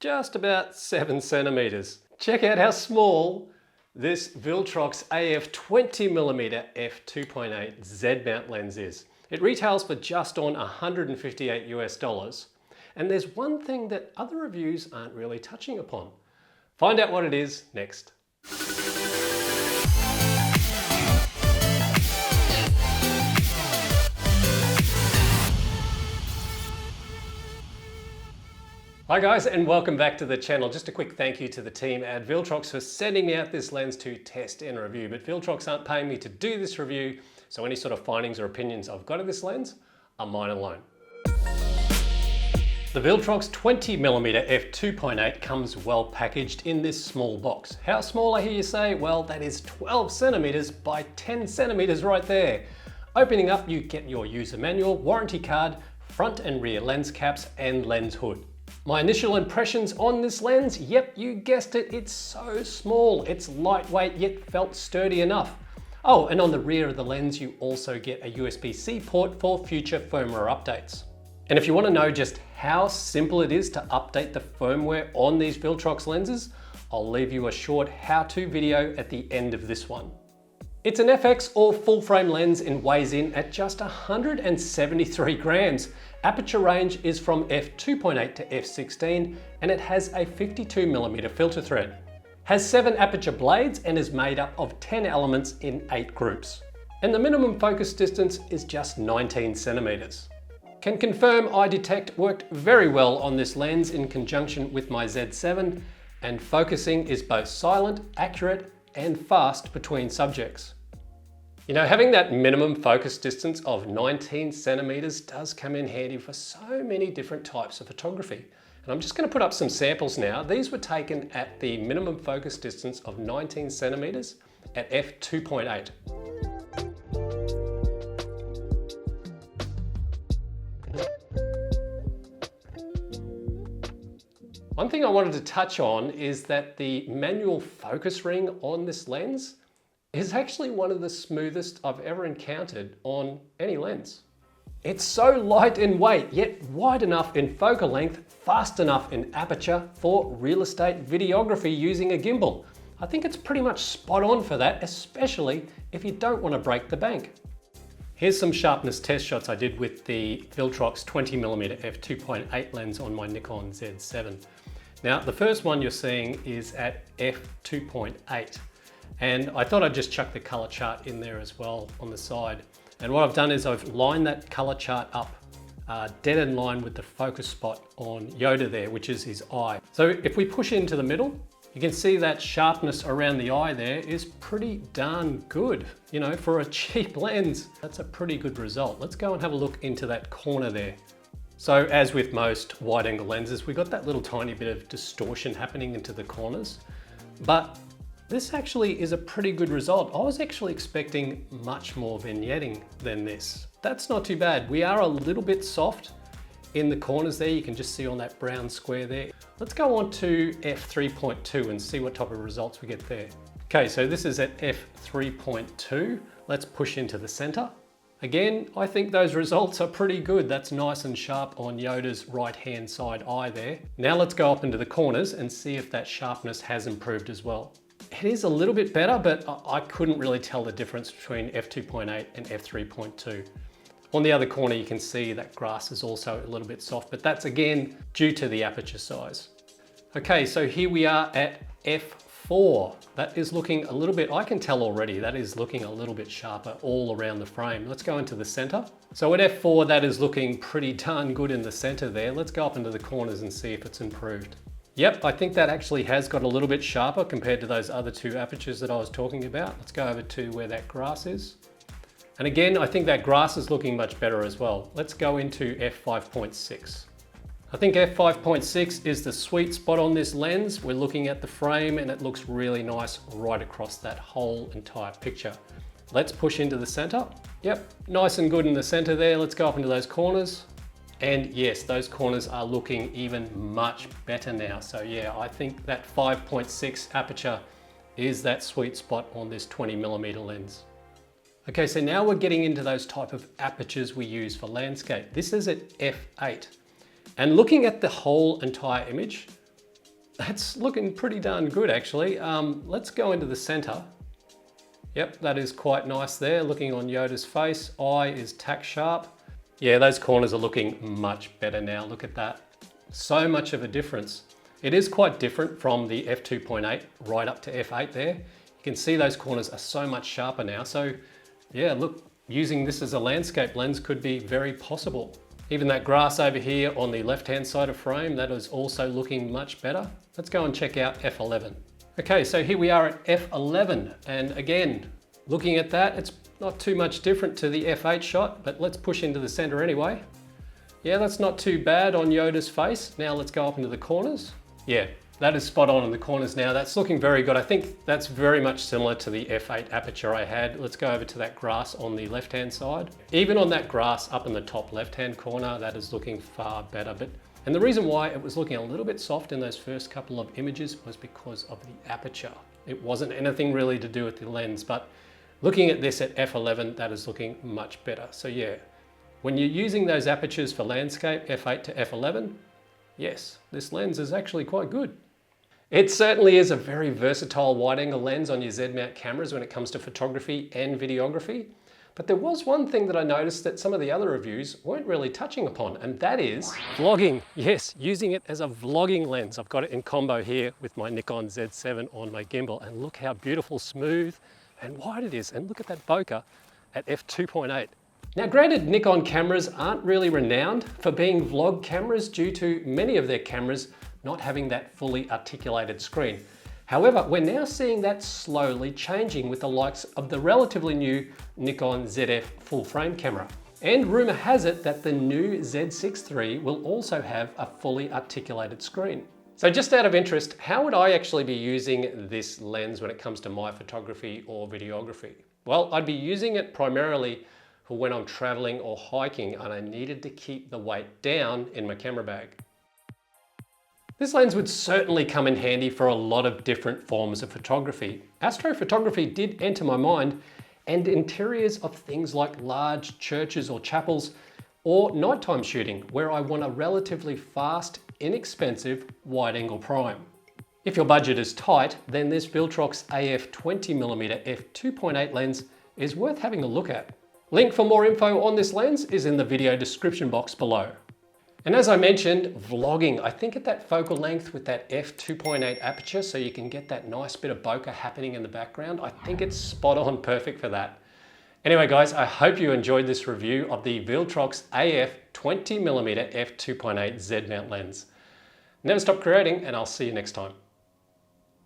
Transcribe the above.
just about 7 centimeters. Check out how small this Viltrox AF 20mm f2.8 Z-mount lens is. It retails for just on $158 US. And there's one thing that other reviews aren't really touching upon. Find out what it is next. Hi guys, and welcome back to the channel. Just a quick thank you to the team at Viltrox for sending me out this lens to test and review. But Viltrox aren't paying me to do this review, so any sort of findings or opinions I've got of this lens are mine alone. The Viltrox 20mm f2.8 comes well packaged in this small box. How small, I hear you say? Well, that is 12 centimeters by 10 centimeters right there. Opening up, you get your user manual, warranty card, front and rear lens caps, and lens hood. My initial impressions on this lens, yep, you guessed it, it's so small. It's lightweight yet felt sturdy enough. Oh, and on the rear of the lens, you also get a USB-C port for future firmware updates. And if you want to know just how simple it is to update the firmware on these Viltrox lenses, I'll leave you a short how-to video at the end of this one. It's an FX or full frame lens and weighs in at just 173 grams. Aperture range is from f2.8 to f16 and it has a 52mm filter thread. Has 7 aperture blades and is made up of 10 elements in 8 groups. And the minimum focus distance is just 19 centimeters. Can confirm eye detect worked very well on this lens in conjunction with my Z7, and focusing is both silent, accurate, and fast between subjects. You know, having that minimum focus distance of 19 centimeters does come in handy for so many different types of photography. And I'm just going to put up some samples now. These were taken at the minimum focus distance of 19 centimeters at f2.8. One thing I wanted to touch on is that the manual focus ring on this lens is actually one of the smoothest I've ever encountered on any lens. It's so light in weight, yet wide enough in focal length, fast enough in aperture for real estate videography using a gimbal. I think it's pretty much spot on for that, especially if you don't want to break the bank. Here's some sharpness test shots I did with the Viltrox 20mm f2.8 lens on my Nikon Z7. Now, the first one you're seeing is at f2.8. And I thought I'd just chuck the color chart in there as well on the side. And what I've done is I've lined that color chart up dead in line with the focus spot on Yoda there, which is his eye. So if we push into the middle, you can see that sharpness around the eye there is pretty darn good. You know, for a cheap lens, that's a pretty good result. Let's go and have a look into that corner there. So as with most wide angle lenses, we got that little tiny bit of distortion happening into the corners, but this actually is a pretty good result. I was actually expecting much more vignetting than this. That's not too bad. We are a little bit soft in the corners there. You can just see on that brown square there. Let's go on to f3.2 and see what type of results we get there. Okay, so this is at f3.2. Let's push into the center. Again, I think those results are pretty good. That's nice and sharp on Yoda's right-hand side eye there. Now let's go up into the corners and see if that sharpness has improved as well. It is a little bit better, but I couldn't really tell the difference between f2.8 and f3.2. On the other corner, you can see that grass is also a little bit soft, but that's again due to the aperture size. Okay, so here we are at f4. That is looking a little bit, I can tell already, that is looking a little bit sharper all around the frame. Let's go into the center. So at f4, that is looking pretty darn good in the center there. Let's go up into the corners and see if it's improved. Yep, I think that actually has got a little bit sharper compared to those other two apertures that I was talking about. Let's go over to where that grass is. And again, I think that grass is looking much better as well. Let's go into f5.6. I think f5.6 is the sweet spot on this lens. We're looking at the frame and it looks really nice right across that whole entire picture. Let's push into the center. Yep, nice and good in the center there. Let's go up into those corners. And yes, those corners are looking even much better now. So yeah, I think that 5.6 aperture is that sweet spot on this 20mm lens. Okay, so now we're getting into those type of apertures we use for landscape. This is at f8. And looking at the whole entire image, That's looking pretty darn good actually. Let's go into the center. Yep, that is quite nice there, looking on Yoda's face. Eye is tack sharp. Yeah, those corners are looking much better now. Look at that. So much of a difference. It is quite different from the f2.8 right up to f8 there. You can see those corners are so much sharper now. So yeah, look, using this as a landscape lens could be very possible. Even that grass over here on the left-hand side of frame, that is also looking much better. Let's go and check out f11. Okay, so here we are at f11, and again, looking at that, it's not too much different to the f8 shot, but let's push into the center anyway. Yeah, that's not too bad on Yoda's face. Now let's go up into the corners. Yeah, that is spot on in the corners now. That's looking very good. I think that's very much similar to the f8 aperture I had. Let's go over to that grass on the left-hand side. Even on that grass up in the top left-hand corner, that is looking far better. And the reason why it was looking a little bit soft in those first couple of images was because of the aperture. It wasn't anything really to do with the lens, but looking at this at f11, that is looking much better. So yeah, when you're using those apertures for landscape, f8 to f11, yes, this lens is actually quite good. It certainly is a very versatile wide-angle lens on your Z-mount cameras when it comes to photography and videography. But there was one thing that I noticed that some of the other reviews weren't really touching upon, and that is vlogging. Yes, using it as a vlogging lens. I've got it in combo here with my Nikon Z7 on my gimbal, and look how beautiful, smooth and wide it is. And look at that bokeh at f2.8. Now granted, Nikon cameras aren't really renowned for being vlog cameras due to many of their cameras not having that fully articulated screen. However, we're now seeing that slowly changing with the likes of the relatively new Nikon ZF full frame camera. And rumor has it that the new Z6 III will also have a fully articulated screen. So just out of interest, how would I actually be using this lens when it comes to my photography or videography? Well, I'd be using it primarily for when I'm traveling or hiking and I needed to keep the weight down in my camera bag. This lens would certainly come in handy for a lot of different forms of photography. Astrophotography did enter my mind, and interiors of things like large churches or chapels, or nighttime shooting where I want a relatively fast, inexpensive wide-angle prime. If your budget is tight, then this Viltrox AF 20mm f2.8 lens is worth having a look at. Link for more info on this lens is in the video description box below. And as I mentioned, vlogging, I think at that focal length with that f2.8 aperture, so you can get that nice bit of bokeh happening in the background, I think it's spot on perfect for that. Anyway guys, I hope you enjoyed this review of the Viltrox AF 20mm f2.8 Z-mount lens. Never stop creating, and I'll see you next time.